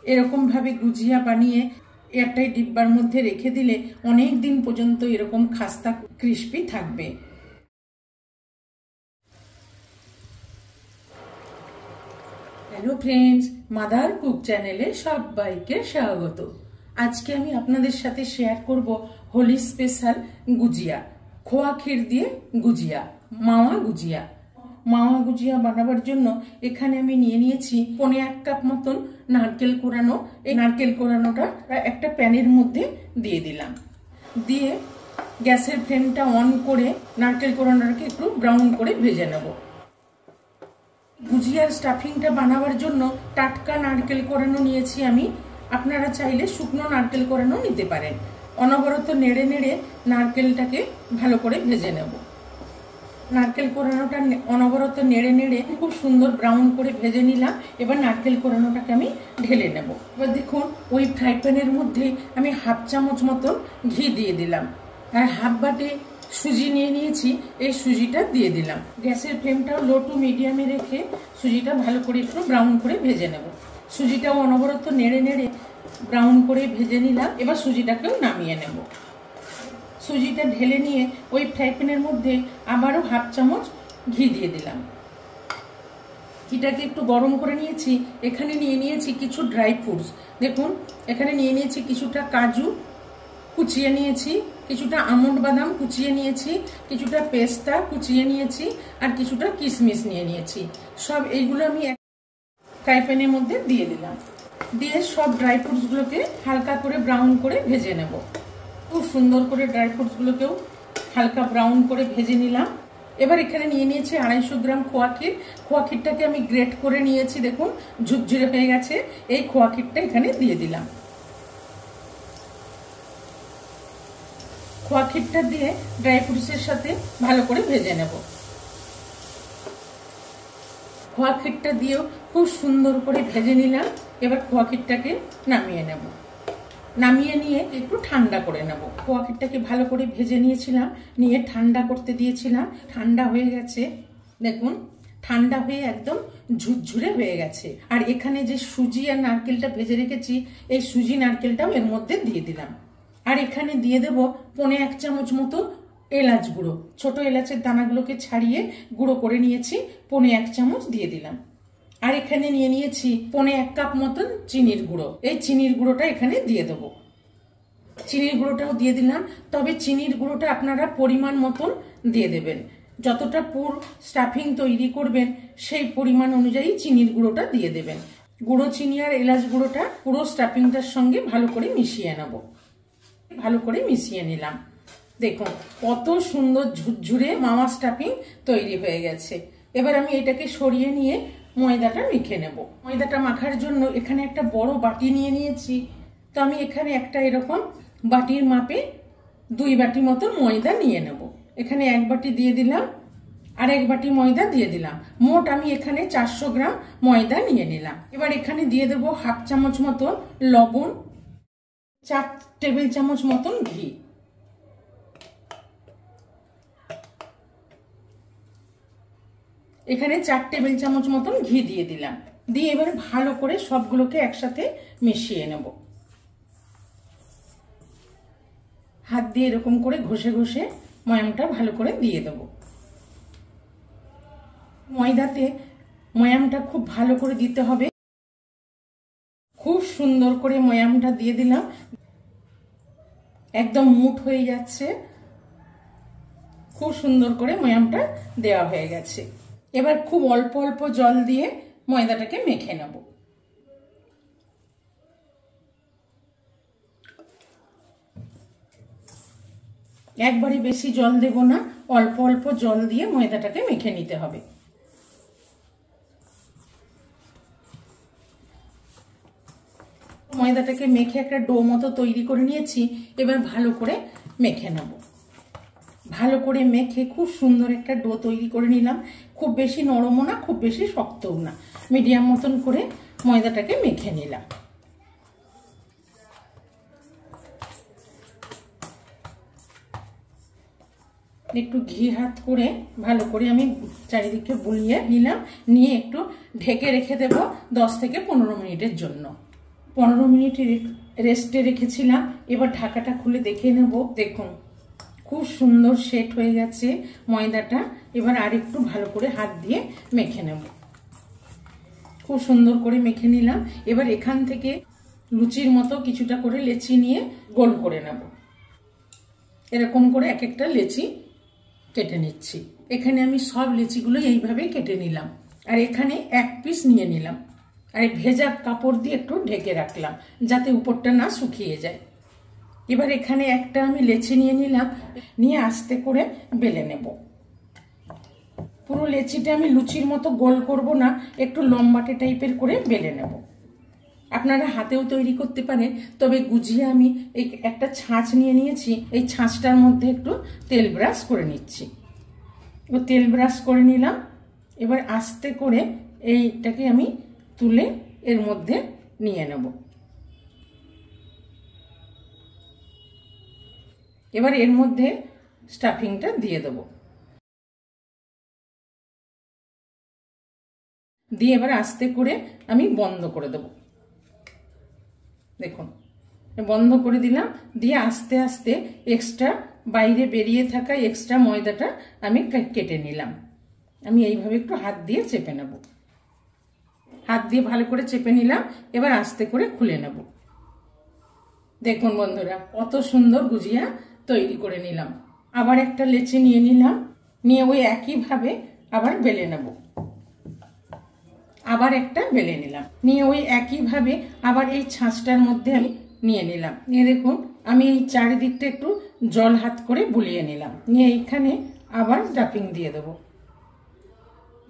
এরকম ভাবে গুজিয়া বানিয়ে এয়ারটাইট ডিব্বার মধ্যে রেখে দিলে অনেক দিন পর্যন্ত এরকম খাস্তা ক্রিস্পি থাকবে। হ্যালো ফ্রেন্ডস, মাদার কুক চ্যানেলে সবাইকে স্বাগত। আজকে আমি আপনাদের সাথে শেয়ার করব হোলি স্পেশাল গুজিয়া, খোয়া ক্ষীর দিয়ে গুজিয়া, মাওয়া গুজিয়া। মাওয়া গুজিয়া বানাবার জন্য এখানে আমি নিয়ে নিয়েছি 1.25 কাপ মতন নারকেল কোরানো। এই নারকেল কোরানোটা একটা প্যানের মধ্যে দিয়ে দিলাম, দিয়ে গ্যাসের ফ্লেমটা অন করে নারকেল কোরানোটাকে একটু ব্রাউন করে ভেজে নেব। গুজিয়ার স্টাফিংটা বানাবার জন্য টাটকা নারকেল কোরানো নিয়েছি আমি। আপনারা চাইলে শুকনো নারকেল কোরানো নিতে পারেন। অনবরত নেড়ে নেড়ে নারকেলটাকে ভালো করে ভেজে নেব। নারকেল কোরানোটা অনবরত নেড়ে নেড়ে খুব সুন্দর ব্রাউন করে ভেজে নিলাম। এবার নারকেল কোরানোটাকে আমি ঢেলে নেব। এবার দেখুন, ওই ফ্রাই প্যানের মধ্যে আমি 1/2 চামচ মতন ঘি দিয়ে দিলাম, আর 1/2 বাটি সুজি নিয়ে নিয়েছি, এই সুজিটা দিয়ে দিলাম। গ্যাসের ফ্লেমটাও লো টু মিডিয়ামে রেখে সুজিটা ভালো করে একটু ব্রাউন করে ভেজে নেব। সুজিটাও অনবরত নেড়ে নেড়ে ব্রাউন করে ভেজে নিলাম। এবার সুজিটাকেও নামিয়ে নেব। সুজিটা ঢেলে নিয়ে ওই ফ্রাই প্যানের মধ্যে আবারও 1/2 চামচ ঘি দিয়ে দিলাম। ঘিটাকে একটু গরম করে নিয়েছি। এখানে নিয়ে নিয়েছি কিছু ড্রাই ফ্রুটস। দেখুন, এখানে নিয়ে নিয়েছি কিছুটা কাজু কুচিয়ে নিয়েছি, কিছুটা আমন্ড বাদাম কুচিয়ে নিয়েছি, কিছুটা পেস্তা কুচিয়ে নিয়েছি, আর কিছুটা কিশমিশ নিয়ে নিয়েছি। সব এইগুলো আমি ফ্রাই প্যানের মধ্যে দিয়ে দিলাম। দিয়ে সব ড্রাই ফ্রুটসগুলোকে হালকা করে ব্রাউন করে ভেজে নেব। খুব সুন্দর করে ড্রাই ফ্রুটসগুলোকেও হালকা ব্রাউন করে ভেজে নিলাম। এবার এখানে নিয়ে নিয়েছি 250 গ্রাম খোয়া ক্ষীর। খোয়া ক্ষীরটাকে আমি গ্রেট করে নিয়েছি, দেখুন ঝুরঝুরে হয়ে গেছে। এই খোয়া ক্ষীরটা এখানে দিয়ে দিলাম। খোয়া ক্ষীরটা দিয়ে ড্রাই ফ্রুটসের সাথে ভালো করে ভেজে নেব। খোয়া ক্ষীরটা দিয়েও খুব সুন্দর করে ভেজে নিলাম। এবার খোয়া ক্ষীরটাকে নামিয়ে নেব। নামিয়ে নিয়ে একটু ঠান্ডা করে নেব। খোয়া ক্ষীরটাকে ভালো করে ভেজে নিয়েছিলাম, নিয়ে ঠান্ডা করতে দিয়েছিলাম। ঠান্ডা হয়ে গেছে, দেখুন ঠান্ডা হয়ে একদম ঝুরঝুরে হয়ে গেছে। আর এখানে যে সুজি আর নারকেলটা ভেজে রেখেছি, এই সুজি নারকেলটাও এর মধ্যে দিয়ে দিলাম। আর এখানে দিয়ে দেব 1.25 চামচ মতো এলাচ গুঁড়ো। ছোট এলাচের দানাগুলোকে ছাড়িয়ে গুঁড়ো করে নিয়েছি, 1.25 চামচ দিয়ে দিলাম। আর এখানে নিয়ে নিয়েছি 1.25 কাপ মতন চিনির গুঁড়ো। এই চিনির গুঁড়োটা এখানে দিয়ে দেবো। চিনির গুঁড়োটাও দিয়ে দিলাম, তবে চিনির গুঁড়োটা আপনারা পরিমাণ মতন দিয়ে দেবেন। যতটা পুর স্টাফিং তৈরি করবেন সেই পরিমাণ অনুযায়ী চিনির গুঁড়োটা দিয়ে দেবেন। গুঁড়ো চিনি আর এলাচ গুঁড়োটা পুরো স্টাফিংটার সঙ্গে ভালো করে মিশিয়ে নেব। ভালো করে মিশিয়ে নিলাম। দেখুন কত সুন্দর ঝুরঝুরে মাওয়া স্টাফিং তৈরি হয়ে গেছে। এবার আমি এটাকে সরিয়ে নিয়ে ময়দাটা মেখে নেব। ময়দাটা মাখার জন্য এখানে একটা বড় বাটি নিয়ে নিয়েছি। তো আমি এখানে একটা এরকম বাটির মাপে 2 বাটি মতো ময়দা নিয়ে নেব। এখানে 1 বাটি দিয়ে দিলাম, আর 1 বাটি ময়দা দিয়ে দিলাম। মোট আমি এখানে 400 গ্রাম ময়দা নিয়ে নিলাম। এবার এখানে দিয়ে দেবো 1/2 চামচ মতো লবণ, 4 টেবিল চামচ মতন ঘি। এখানে 4 টেবিল চামচ মতন ঘি দিয়ে দিলাম। দিয়ে এবার ভালো করে সবগুলোকে একসাথে মিশিয়ে নেব। হাত দিয়ে এরকম করে ঘষে ঘষে ময়ামটা ভালো করে দিয়ে দেব। ময়দাতে ময়ামটা খুব ভালো করে দিতে হবে। খুব সুন্দর করে ময়ামটা দিয়ে দিলাম। একদম মুঠ হয়ে যাচ্ছে। খুব সুন্দর করে ময়ামটা দেওয়া হয়ে গেছে। এবার খুব অল্প অল্প জল দিয়ে ময়দাটাকে মেখে নেব। একবারে বেশি জল দেব না, অল্প অল্প জল দিয়ে ময়দাটাকে মেখে নিতে হবে। ময়দাটাকে মেখে একটা ডো মতো তৈরি করে নিয়েছি। এবার ভালো করে মেখে নেব। ভালো করে মেখে খুব সুন্দর একটা ডো তৈরি করে নিলাম। খুব বেশি নরমও না, খুব বেশি শক্তও না, মিডিয়াম মতন করে ময়দাটাকে মেখে নিলাম। একটু ঘি হাত করে ভালো করে আমি চারিদিকে বুলিয়ে নিলাম। নিয়ে একটু ঢেকে রেখে দেব 10 থেকে 15 মিনিটের জন্য। 15 মিনিট রেস্টে রেখেছিলাম। এবার ঢাকাটা খুলে দেখে নেব। দেখুন খুব সুন্দর সেট হয়ে গেছে ময়দাটা। এবার আর একটু ভালো করে হাত দিয়ে মেখে নেব। খুব সুন্দর করে মেখে নিলাম। এবার এখান থেকে লুচির মতো কিছুটা করে লেচি নিয়ে গোল করে নেব। এরকম করে এক একটা লেচি কেটে নিচ্ছি। এখানে আমি সব লেচিগুলো এইভাবে কেটে নিলাম। আর এখানে এক পিস নিয়ে নিলাম। আর ভেজা কাপড় দিয়ে একটু ঢেকে রাখলাম যাতে উপরটা না শুকিয়ে যায়। এবার এখানে একটা আমি লেচি নিয়ে নিলাম, নিয়ে আস্তে করে বেলে নেব। পুরো লেচিটা আমি লুচির মতো গোল করব না, একটু লম্বাটে টাইপের করে বেলে নেব। আপনারা হাতেও তৈরি করতে পারেন, তবে গুজিয়ে আমি এই একটা ছাঁচ নিয়ে নিয়েছি। এই ছাঁচটার মধ্যে একটু তেল ব্রাশ করে নিচ্ছি। তেল ব্রাশ করে নিলাম। এবার আস্তে করে এইটাকে আমি তুলে এর মধ্যে নিয়ে নেব। এবার এর মধ্যে স্টাফিংটা দিয়ে দেব। দিয়ে এবার আস্তে করে আমি বন্ধ করে দেব। দেখুন বন্ধ করে দিলাম। দিয়ে আস্তে আস্তে এক্সট্রা বাইরে বেরিয়ে থাকা এক্সট্রা ময়দাটা আমি কেটে নিলাম। আমি এইভাবে একটু হাত দিয়ে চেপে নেব। হাত দিয়ে ভালো করে চেপে নিলাম। এবার আস্তে করে খুলে নেব। দেখুন বন্ধুরা কত সুন্দর গুজিয়া তৈরি করে নিলাম। আবার একটা লেচি নিয়ে নিলাম, নিয়ে ওই একইভাবে আবার বেলে নেব। আবার একটা বেলে নিলাম, নিয়ে ওই একইভাবে আবার এই ছাঁচটার মধ্যে আমি নিয়ে নিলাম। নিয়ে দেখুন আমি এই চারিদিকটা একটু জল হাত করে বুলিয়ে নিলাম। নিয়ে এইখানে আবার স্টাফিং দিয়ে দেবো।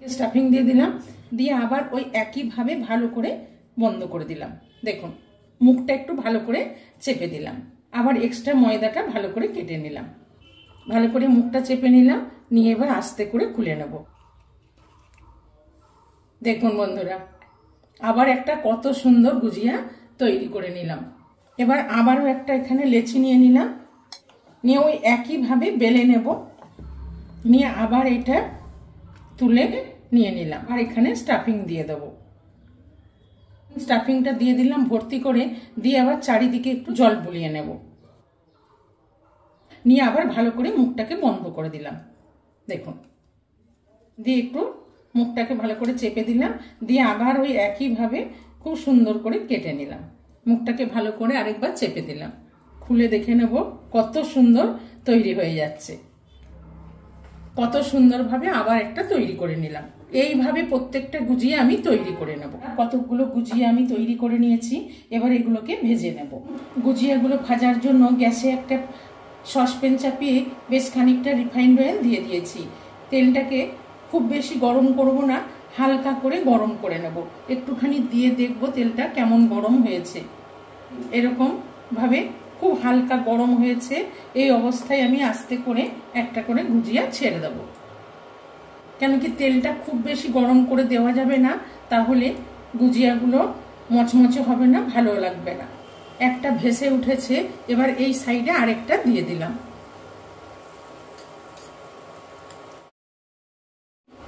স্টাফিং দিয়ে দিলাম। দিয়ে আবার ওই একইভাবে ভালো করে বন্ধ করে দিলাম। দেখুন মুখটা একটু ভালো করে চেপে দিলাম। আবার এক্সট্রা ময়দাটা ভালো করে কেটে নিলাম। ভালো করে মুখটা চেপে নিলাম। নিয়ে এবার আস্তে করে খুলে নেব। দেখুন বন্ধুরা আবার একটা কত সুন্দর গুজিয়া তৈরি করে নিলাম। এবার আবারও একটা এখানে লেচি নিয়ে নিলাম, নিয়ে ওই একইভাবে বেলে নেব। নিয়ে আবার এটা তুলে নিয়ে নিলাম। আর এখানে স্টাফিং দিয়ে দেব। স্টাফিংটা দিয়ে দিলাম ভর্তি করে। দিয়ে আবার চারিদিকে একটু জল বুলিয়ে নেব। নিয়ে আবার ভালো করে মুখটাকে বন্ধ করে দিলাম। দেখুন দিয়ে একটু মুখটাকে ভালো করে চেপে দিলাম। দিয়ে আবার ওই একইভাবে খুব সুন্দর করে কেটে নিলাম। মুখটাকে ভালো করে আরেকবার চেপে দিলাম। খুলে দেখে নেব কত সুন্দর তৈরি হয়ে যাচ্ছে। কত সুন্দরভাবে আবার একটা তৈরি করে নিলাম। এইভাবে প্রত্যেকটা গুজিয়া আমি তৈরি করে নেব। কতগুলো গুজিয়া আমি তৈরি করে নিয়েছি। এবার এগুলোকে ভেজে নেব। গুজিয়াগুলো ভাজার জন্য গ্যাসে একটা সসপ্যান চাপিয়ে বেশ খানিকটা রিফাইন্ড অয়েল দিয়ে দিয়েছি। তেলটাকে খুব বেশি গরম করব না, হালকা করে গরম করে নেব। একটুখানি দিয়ে দেখব তেলটা কেমন গরম হয়েছে। এরকম ভাবে খুব হালকা গরম হয়েছে। এই অবস্থায় আমি আস্তে করে একটা করে গুজিয়া ছেড়ে দেব। কেন কি তেলটা খুব বেশি গরম করে দেওয়া যাবে না, তাহলে গুজিয়াগুলো মচমচে হবে না, ভালো লাগবে না। একটা ভেসে উঠেছে। এবার এই সাইডে আরেকটা দিয়ে দিলাম।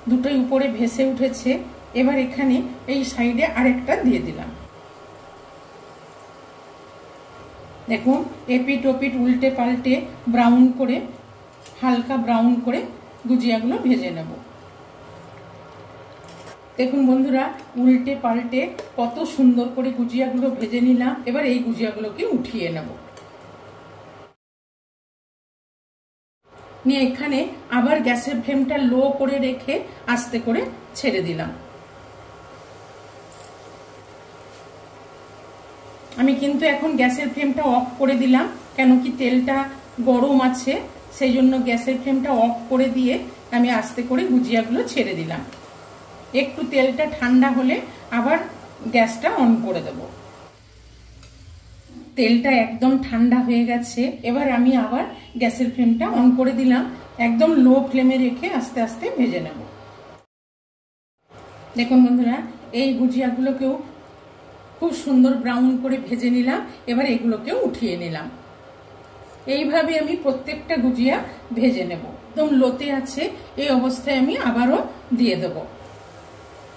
দুটোই উপরে ভেসে উঠেছে। এবার এখানে এই সাইডে আরেকটা দিয়ে দিলাম। দেখুন এপিট ওপিট উল্টে পাল্টে ব্রাউন করে, হালকা ব্রাউন করে গুজিয়াগুলো ভেজে নেব। দেখুন বন্ধুরা উল্টে পাল্টে কত সুন্দর করে গুজিয়াগুলো ভেজে নিলাম। এবার এই গুজিয়াগুলোকে উঠিয়ে নেব। নিয়ে এখানে আবার গ্যাসের ফ্লেমটা লো করে রেখে আস্তে করে ছেড়ে দিলাম। আমি কিন্তু এখন গ্যাসের ফ্লেমটা অফ করে দিলাম, কেন কি তেলটা গরম আছে, সেই জন্য গ্যাসের ফ্লেমটা অফ করে দিয়ে আমি আস্তে করে গুজিয়াগুলো ছেড়ে দিলাম। একটু তেলটা ঠান্ডা হলে আবার গ্যাসটা অন করে দেব। তেলটা একদম ঠান্ডা হয়ে গেছে। এবার আমি আবার গ্যাসের ফ্লেমটা অন করে দিলাম। একদম লো ফ্লেমে রেখে আস্তে আস্তে ভেজে নেব। দেখুন বন্ধুরা এই গুজিয়াগুলোকেও খুব সুন্দর ব্রাউন করে ভেজে নিলাম। এবার এগুলোকেও উঠিয়ে নিলাম। এইভাবে আমি প্রত্যেকটা গুজিয়া ভেজে নেব। একদম লোতে আছে এই অবস্থায় আমি আবারও দিয়ে দেব।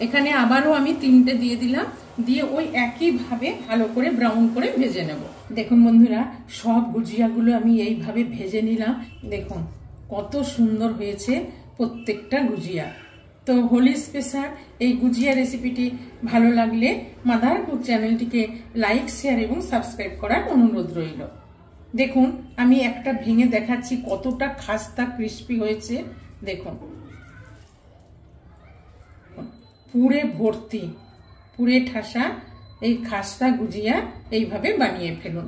এখানে আবারও আমি 3টে দিয়ে দিলাম। দিয়ে ওই একইভাবে ভালো করে ব্রাউন করে ভেজে নেব। দেখুন বন্ধুরা, সব গুজিয়াগুলো আমি এইভাবে ভেজে নিলাম। দেখুন কত সুন্দর হয়েছে প্রত্যেকটা গুজিয়া। তো হোলি স্পেশাল এই গুজিয়া রেসিপিটি ভালো লাগলে মাদার কুক চ্যানেলটিকে লাইক, শেয়ার এবং সাবস্ক্রাইব করার অনুরোধ রইল। দেখুন আমি একটা ভেঙে দেখাচ্ছি কতটা খাস্তা ক্রিস্পি হয়েছে। দেখুন পুরে ভর্তি, পুরে ঠাসা এই খাস্তা গুজিয়া এইভাবে বানিয়ে ফেলুন।